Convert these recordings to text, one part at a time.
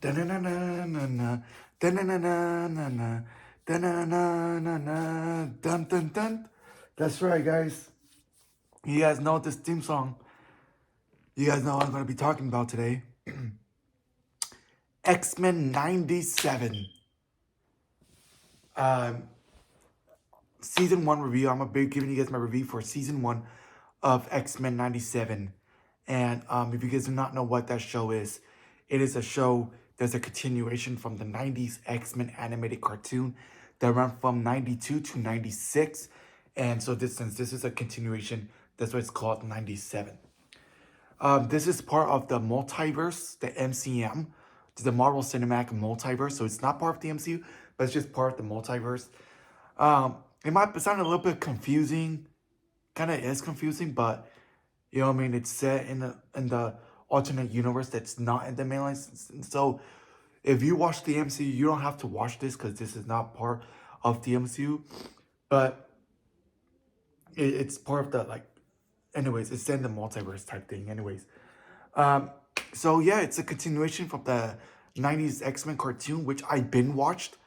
Da-na-na-na-na-na, da-na-na-na-na-na, da-na-na-na-na, dun dun dun. That's right, guys. You guys know this theme song. You guys know what I'm going to be talking about today. X-Men 97. Um, season 1 review. I'm going to be giving you guys my review for season 1 of X-Men 97. And if you guys do not know what that show is, it is a show that's a continuation from the 90s X-Men animated cartoon that ran from 92 to 96. And so since this is a continuation, that's why it's called 97. This is part of the multiverse, the MCM, the Marvel Cinematic Multiverse. So it's not part of the MCU, but it's just part of the multiverse. It might sound a little bit confusing, kind of is confusing, but you know what I mean. It's set in the alternate universe that's not in the mainline. So if you watch the MCU, you don't have to watch this because this is not part of the MCU, but it's part of the like. Anyways, it's in the multiverse type thing. Anyways, um, so yeah, it's a continuation from the 90s X-Men cartoon, which I binge watched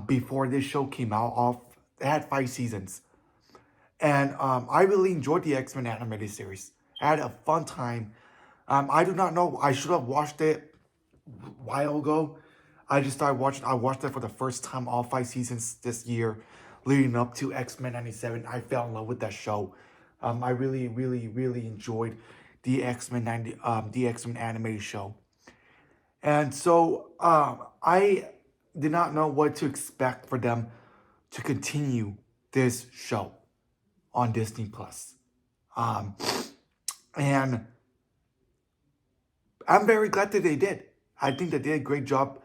before this show came out. It had 5 seasons. And I really enjoyed the X-Men animated series. I had a fun time. I do not know. I should have watched it a while ago. I just started watching. I watched it for the first time, all 5 seasons this year, leading up to X-Men 97. I fell in love with that show. I really, really, really enjoyed the X-Men animated show. And so I did not know what to expect for them to continue this show on Disney Plus. Um, and I'm very glad that they did. I think that they did a great job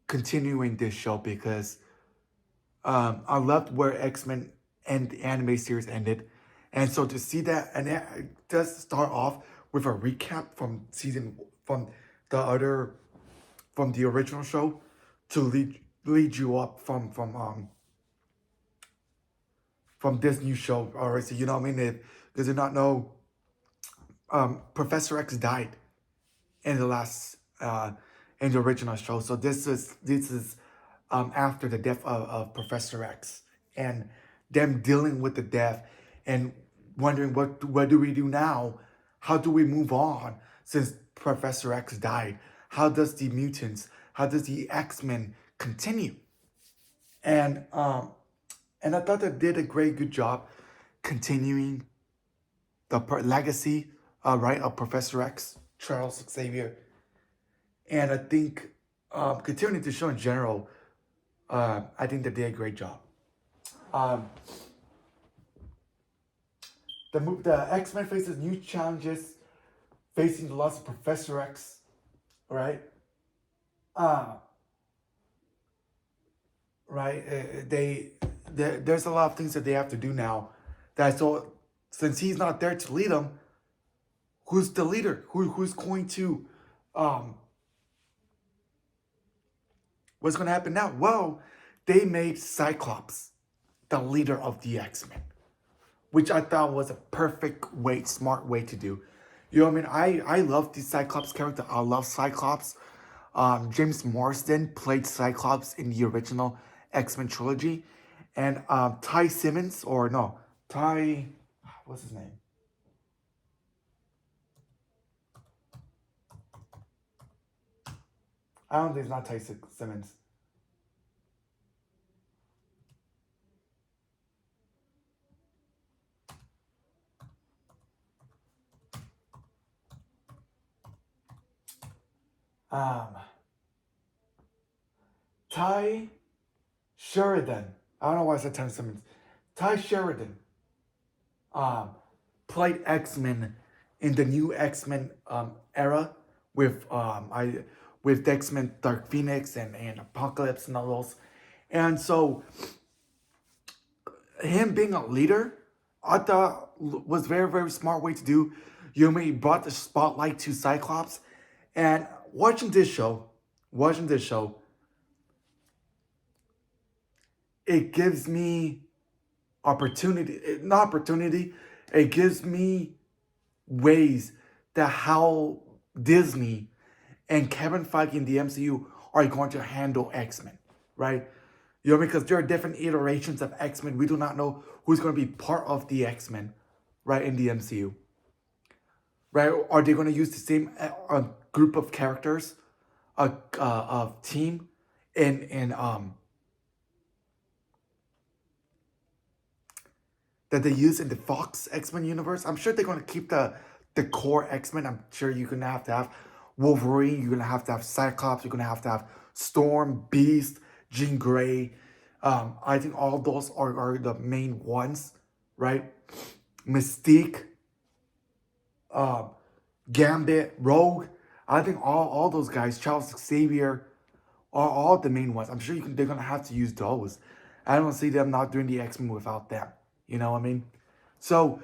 continuing this show because I loved where X-Men and the anime series ended. And so to see that, and it does start off with a recap from the other, from the original show to lead you up from this new show. All right, so you know what I mean? Because you not know, Professor X died in the last in the original show. So this is after the death of Professor X and them dealing with the death and wondering what do we do now? How do we move on since Professor X died? How does the mutants? How does the X-Men continue? And and I thought they did a great good job continuing the legacy, right, of Professor X, Charles Xavier. And I think continuing the show in general, I think they did a great job. Um, the X-Men faces new challenges, facing the loss of Professor X, right? Uh, right. There's a lot of things that they have to do now. That so since he's not there to lead them, who's the leader? Who's going to um what's going to happen now? Well, they made Cyclops the leader of the X-Men, which I thought was a perfect way, smart way to do. You know what I mean? I love the Cyclops character. I love Cyclops. James Marsden played Cyclops in the original X-Men trilogy. And Ty Simmons, or no, Ty, what's his name? I don't think it's not Ty Simmons. Um, Ty Sheridan. I don't know why I said Ty Simmons. Ty Sheridan um, played X-Men in the new X-Men era with with X-Men Dark Phoenix and Apocalypse and all those. And so him being a leader, I thought was very, very smart way to do. You know, he brought the spotlight to Cyclops. And watching this show, it gives me not opportunity, it gives me ways that how Disney and Kevin Feige in the MCU are going to handle X-Men, right? You know, because there are different iterations of X-Men. We do not know who's going to be part of the X-Men, right, in the MCU, right? Are they going to use the same group of characters, a team, in that they use in the Fox X-Men universe? I'm sure they're going to keep the core X-Men. I'm sure you're going to have Wolverine. You're going to have Cyclops. You're going to have Storm, Beast, Jean Grey. I think all those are the main ones, right? Mystique, um, Gambit, Rogue. I think all those guys, Charles Xavier, are all the main ones. I'm sure they're gonna have to use those. I don't see them not doing the X-Men without them. You know what I mean? So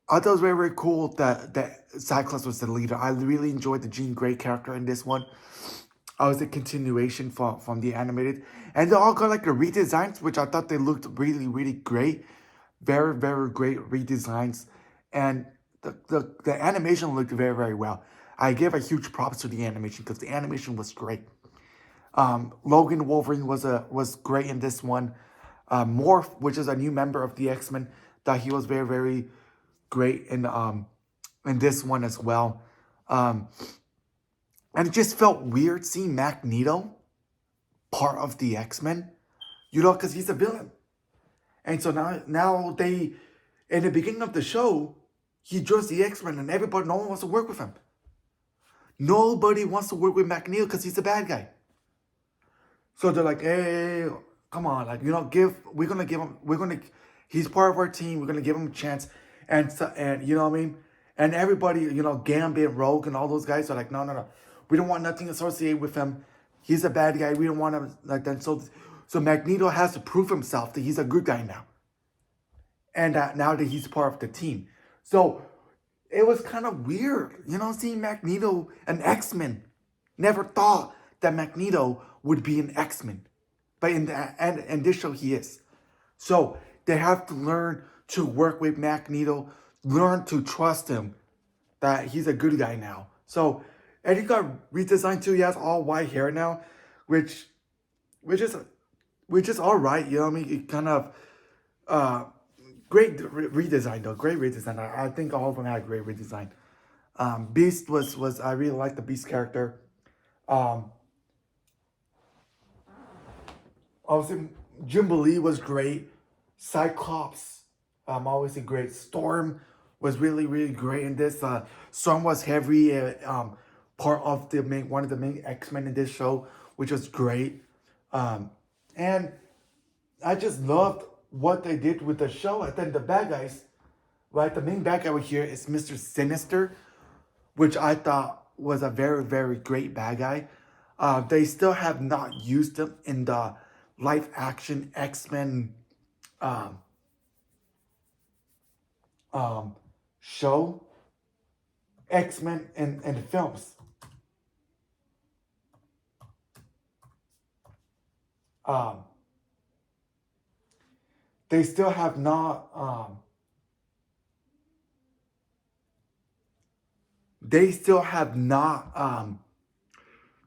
I thought it was very, very cool that Cyclops was the leader. I really enjoyed the Jean Grey character in this one. I was a continuation from the animated. And they all got like the redesigns, which I thought they looked really, really great. Very, very great redesigns. And the animation looked very, very well. I give a huge props to the animation because the animation was great. Logan Wolverine was great in this one. Morph, which is a new member of the X-Men, thought he was very, very great in this one as well. And it just felt weird seeing Magneto part of the X-Men, you know, because he's a villain. And so now they, in the beginning of the show, he joins the X-Men and no one wants to work with him. Nobody wants to work with Magneto because he's a bad guy. So they're like, hey, come on, like, you know, he's part of our team. We're going to give him a chance. And you know what I mean? And everybody, you know, Gambit, Rogue, and all those guys are like, no. We don't want nothing associated with him. He's a bad guy. We don't want him like that. So Magneto has to prove himself that he's a good guy now. And now that he's part of the team. So it was kind of weird, you know, seeing Magneto, an X-Men. Never thought that Magneto would be an X-Men. But in this show, he is. So they have to learn to work with Magneto, learn to trust him, that he's a good guy now. So, and he got redesigned too. He has all white hair now, which is all right. You know what I mean? It kind of great redesign though. Great redesign. I think all of them had great redesign. Beast was I really liked the Beast character. Obviously, Jubilee was great. Cyclops, obviously great. Storm was really, really great in this. Storm was heavy, part of one of the main X-Men in this show, which was great. And I just loved what they did with the show. And then the bad guys, right? The main bad guy over here is Mr. Sinister, which I thought was a very, very great bad guy. They still have not used him in the live action X-Men show. X-Men in the films. They still have not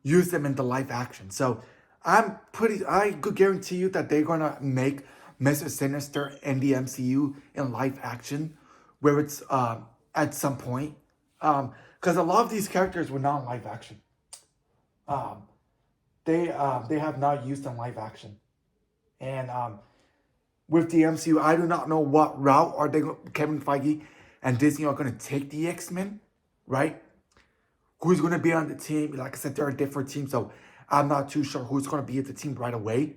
used them in the live action. So I could guarantee you that they're gonna make Mr. Sinister in the MCU in live action, where it's at some point. Because a lot of these characters were not in live action. They have not used in live action. And with the MCU, I do not know what route are Kevin Feige and Disney are going to take the X-Men, right? Who's going to be on the team? Like I said, there are different teams, so I'm not too sure who's going to be at the team right away.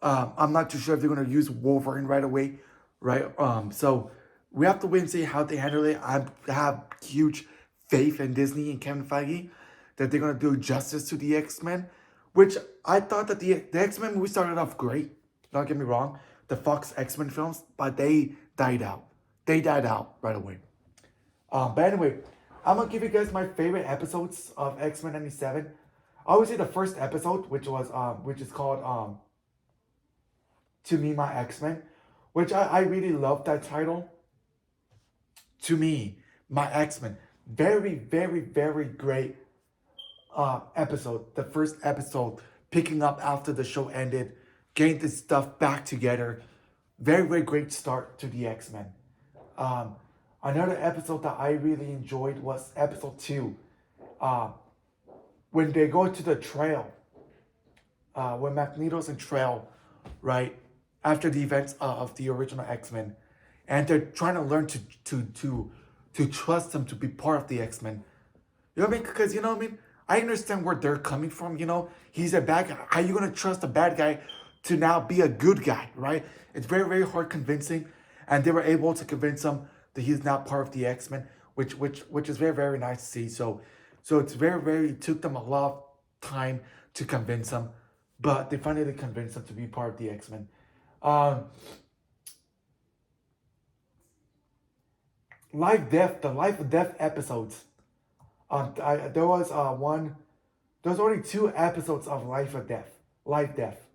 I'm not too sure if they're going to use Wolverine right away, right? So we have to wait and see how they handle it. I have huge faith in Disney and Kevin Feige that they're going to do justice to the X-Men, which I thought that the X-Men movie started off great. Don't get me wrong, the Fox X-Men films, but they died out. They died out right away. But anyway, I'm going to give you guys my favorite episodes of X-Men 97. I would say the first episode, which is called To Me, My X-Men, which I really love that title. To Me, My X-Men. Very, very, very great episode. The first episode, picking up after the show ended, getting this stuff back together. Very, very great start to the X-Men. Um, Another episode that I really enjoyed was episode 2. Uh, when they go to the trail, when Magneto's in trail, right? After the events of the original X-Men. And they're trying to learn to trust him to be part of the X-Men. You know what I mean? Because, you know what I mean? I understand where they're coming from, you know? He's a bad guy. How are you going to trust a bad guy to now be a good guy, right? It's very, very hard convincing. And they were able to convince him that he's not part of the X-Men, which is very, very nice to see. So it's very, very, it took them a lot of time to convince him. But they finally convinced him to be part of the X-Men. Um, the life and death episodes. There was one. There's only 2 episodes of life death,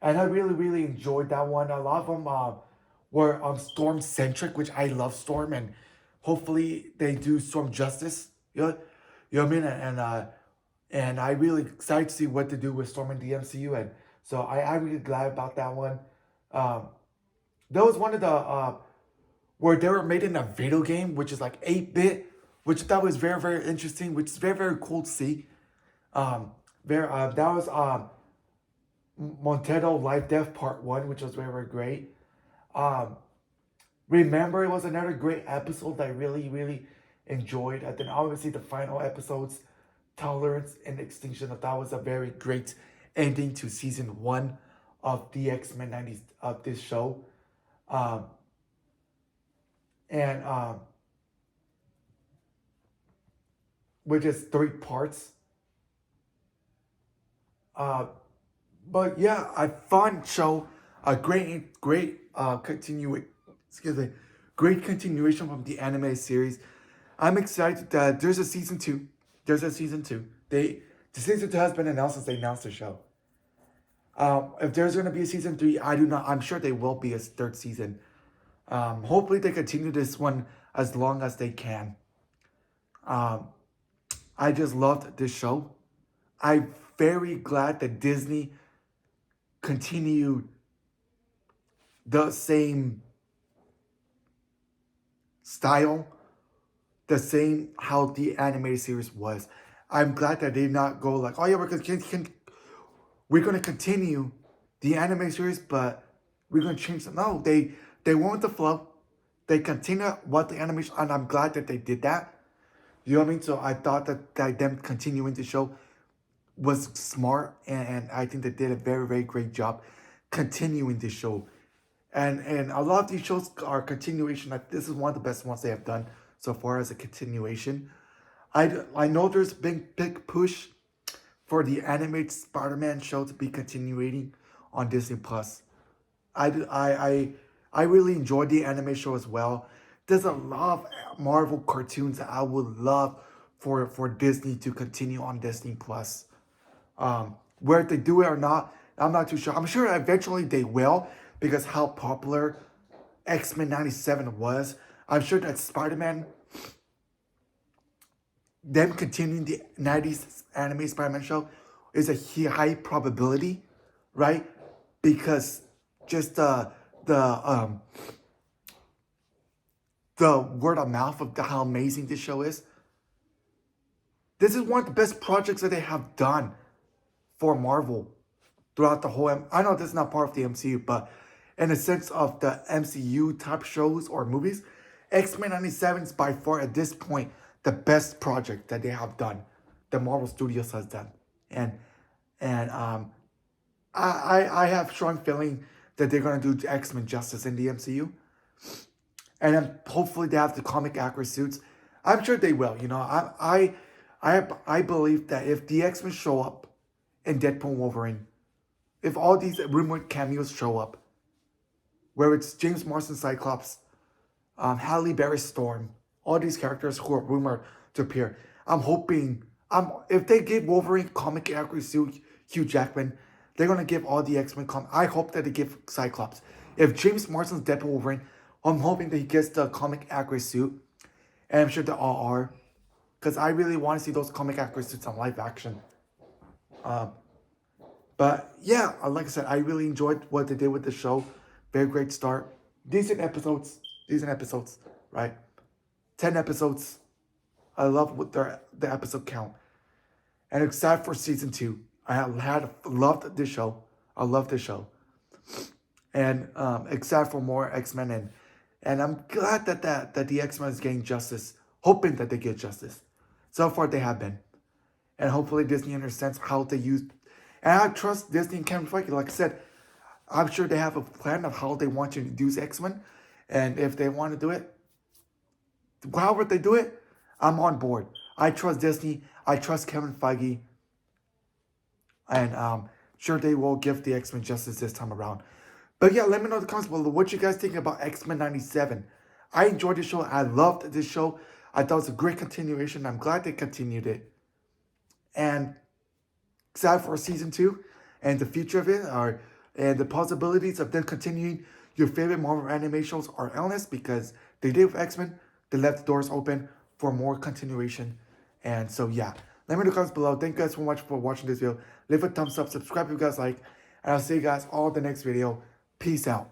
and I really really enjoyed that one. A lot of them were Storm centric, which I love Storm, and hopefully they do Storm justice. You know what I mean? And I really excited to see what to do with Storm in the MCU, and so I'm really glad about that one. Um, that was one of the where they were made in a video game, which is like 8-bit, which I thought was very, very interesting, which is very, very cool to see. That was Montero Life Death Part 1, which was very, very great. Um, Remember, it was another great episode that I really, really enjoyed. And then obviously the final episodes, Tolerance and Extinction, that was a very great ending to season 1 of the X-Men 90s of this show. Um, and Which is 3 parts. Uh, but yeah, a fun show, a great excuse me, great continuation from the anime series. I'm excited that there's a season 2. There's a season 2. The season 2 has been announced since they announced the show. If there's gonna be a season 3, I do not. I'm sure they will be a third season. Hopefully they continue this one as long as they can. Um, I just loved this show. I'm very glad that Disney continued the same style, the same how the animated series was. I'm glad that they did not go like, oh yeah, we're gonna continue the anime series, but we're gonna change it. No, they went with the flow. They continue what the animation, and I'm glad that they did that. You know what I mean? So I thought that them continuing the show was smart, and I think they did a very, very great job continuing the show. And a lot of these shows are continuation. Like, this is one of the best ones they have done so far as a continuation. I know there's a big push for the animated Spider-Man show to be continuing on Disney Plus. I really enjoyed the anime show as well. There's a lot of Marvel cartoons that I would love for Disney to continue on Disney Plus. Where they do it or not, I'm not too sure. I'm sure eventually they will, because how popular X-Men 97 was. I'm sure that Spider-Man, them continuing the 90s anime Spider-Man show, is a high probability, right? Because just the the word of mouth of how amazing this show is. This is one of the best projects that they have done for Marvel throughout the whole. I know this is not part of the MCU, but in the sense of the MCU type shows or movies, X-Men 97 is by far at this point the best project that they have done, the Marvel Studios has done. And I have strong feeling that they're gonna do X-Men justice in the MCU. And then hopefully they have the comic accurate suits. I'm sure they will. You know, I believe that if the X-Men show up in Deadpool and Wolverine, if all these rumored cameos show up, where it's James Marsden Cyclops, Halle Berry Storm, all these characters who are rumored to appear, I'm hoping, if they give Wolverine comic accurate suit, Hugh Jackman, they're gonna give all the X-Men I hope that they give Cyclops. If James Marsden's Deadpool Wolverine, I'm hoping that he gets the comic accurate suit. And I'm sure they all are. Because I really want to see those comic accurate suits on live action. But yeah, like I said, I really enjoyed what they did with the show. Very great start. Decent episodes. Decent episodes, right? 10 episodes. I love what the episode count. And except for season 2, I had loved this show. I love this show. And except for more X-Men, and I'm glad that the X-Men is getting justice. Hoping that they get justice. So far they have been. And hopefully Disney understands how they use. And I trust Disney and Kevin Feige. Like I said, I'm sure they have a plan of how they want to use X-Men. And if they want to do it, however they do it, I'm on board. I trust Disney. I trust Kevin Feige. And sure they will give the X-Men justice this time around. But yeah, let me know in the comments below what you guys think about X-Men 97. I enjoyed the show. I loved this show. I thought it was a great continuation. I'm glad they continued it. And excited for season 2 and the future of it and the possibilities of them continuing your favorite Marvel anime shows are endless because they did with X-Men. They left the doors open for more continuation. And so yeah, let me know in the comments below. Thank you guys so much for watching this video. Leave a thumbs up, subscribe if you guys like, and I'll see you guys all in the next video. Peace out.